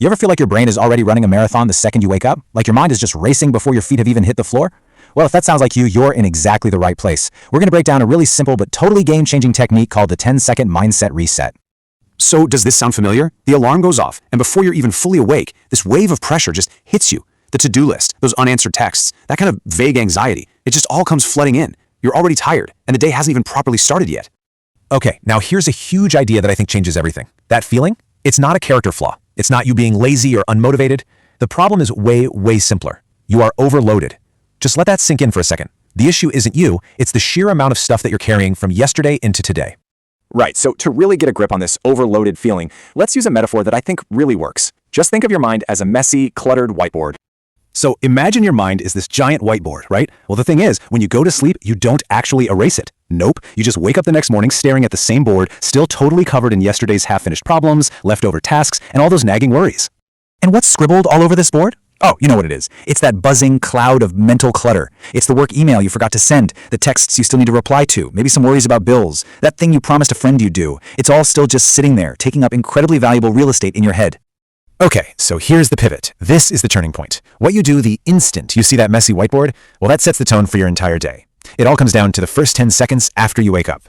You ever feel like your brain is already running a marathon the second you wake up? Like your mind is just racing before your feet have even hit the floor? Well, if that sounds like you, you're in exactly the right place. We're going to break down a really simple but totally game-changing technique called the 10-second mindset reset. So does this sound familiar? The alarm goes off, and before you're even fully awake, this wave of pressure just hits you. The to-do list, those unanswered texts, that kind of vague anxiety, it just all comes flooding in. You're already tired, and the day hasn't even properly started yet. Okay, now here's a huge idea that I think changes everything. That feeling? It's not a character flaw. It's not you being lazy or unmotivated. The problem is way simpler. You are overloaded. Just let that sink in for a second. The issue isn't you, it's the sheer amount of stuff that you're carrying from yesterday into today. Right, so to really get a grip on this overloaded feeling, let's use a metaphor that I think really works. Just think of your mind as a messy, cluttered whiteboard. So imagine your mind is this giant whiteboard, right? Well, the thing is, when you go to sleep, you don't actually erase it. Nope, you just wake up the next morning staring at the same board, still totally covered in yesterday's half-finished problems, leftover tasks, and all those nagging worries. And what's scribbled all over this board? Oh, you know what it is. It's that buzzing cloud of mental clutter. It's the work email you forgot to send, the texts you still need to reply to, maybe some worries about bills, that thing you promised a friend you'd do. It's all still just sitting there, taking up incredibly valuable real estate in your head. Okay, so here's the pivot. This is the turning point. What you do the instant you see that messy whiteboard, well, that sets the tone for your entire day. It all comes down to the first 10 seconds after you wake up.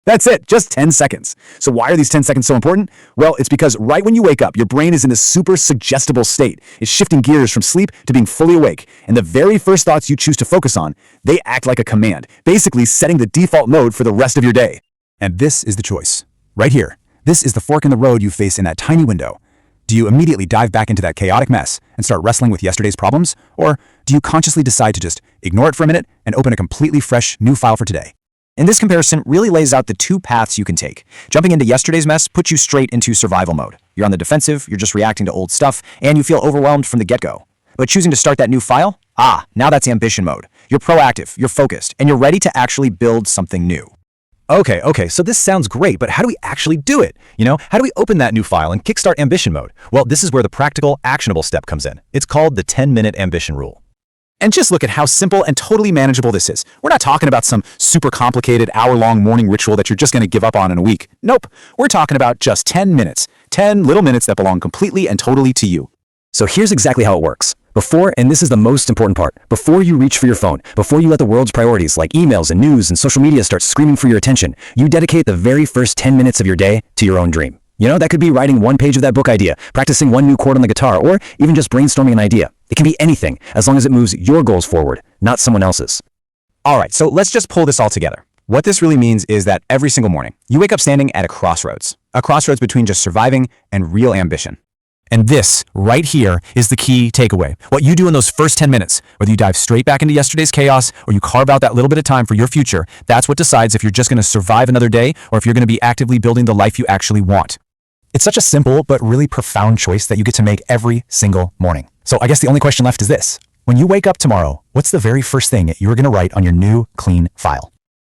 That's it, just 10 seconds. So why are these 10 seconds so important? Well, it's because right when you wake up, your brain is in this super suggestible state. It's shifting gears from sleep to being fully awake. And the very first thoughts you choose to focus on, they act like a command, basically setting the default mode for the rest of your day. And this is the choice. Right here. This is the fork in the road you face in that tiny window. Do you immediately dive back into that chaotic mess and start wrestling with yesterday's problems? Or do you consciously decide to just ignore it for a minute and open a completely fresh new file for today? And this comparison really lays out the two paths you can take. Jumping into yesterday's mess puts you straight into survival mode. You're on the defensive, you're just reacting to old stuff, and you feel overwhelmed from the get-go. But choosing to start that new file? Now that's ambition mode. You're proactive, you're focused, and you're ready to actually build something new. Okay, so this sounds great, but how do we actually do it? How do we open that new file and kickstart ambition mode? Well, this is where the practical, actionable step comes in. It's called the 10-minute ambition rule. And just look at how simple and totally manageable this is. We're not talking about some super complicated hour-long morning ritual that you're just going to give up on in a week. Nope, we're talking about just 10 minutes. 10 little minutes that belong completely and totally to you. So here's exactly how it works. Before, and this is the most important part, before you reach for your phone, before you let the world's priorities like emails and news and social media start screaming for your attention, you dedicate the very first 10 minutes of your day to your own dream. That could be writing one page of that book idea, practicing one new chord on the guitar, or even just brainstorming an idea. It can be anything, as long as it moves your goals forward, not someone else's. All right, so let's just pull this all together. What this really means is that every single morning, you wake up standing at a crossroads between just surviving and real ambition. And this, right here, is the key takeaway. What you do in those first 10 minutes, whether you dive straight back into yesterday's chaos or you carve out that little bit of time for your future, that's what decides if you're just going to survive another day or if you're going to be actively building the life you actually want. It's such a simple but really profound choice that you get to make every single morning. So I guess the only question left is this. When you wake up tomorrow, what's the very first thing you're going to write on your new, clean file?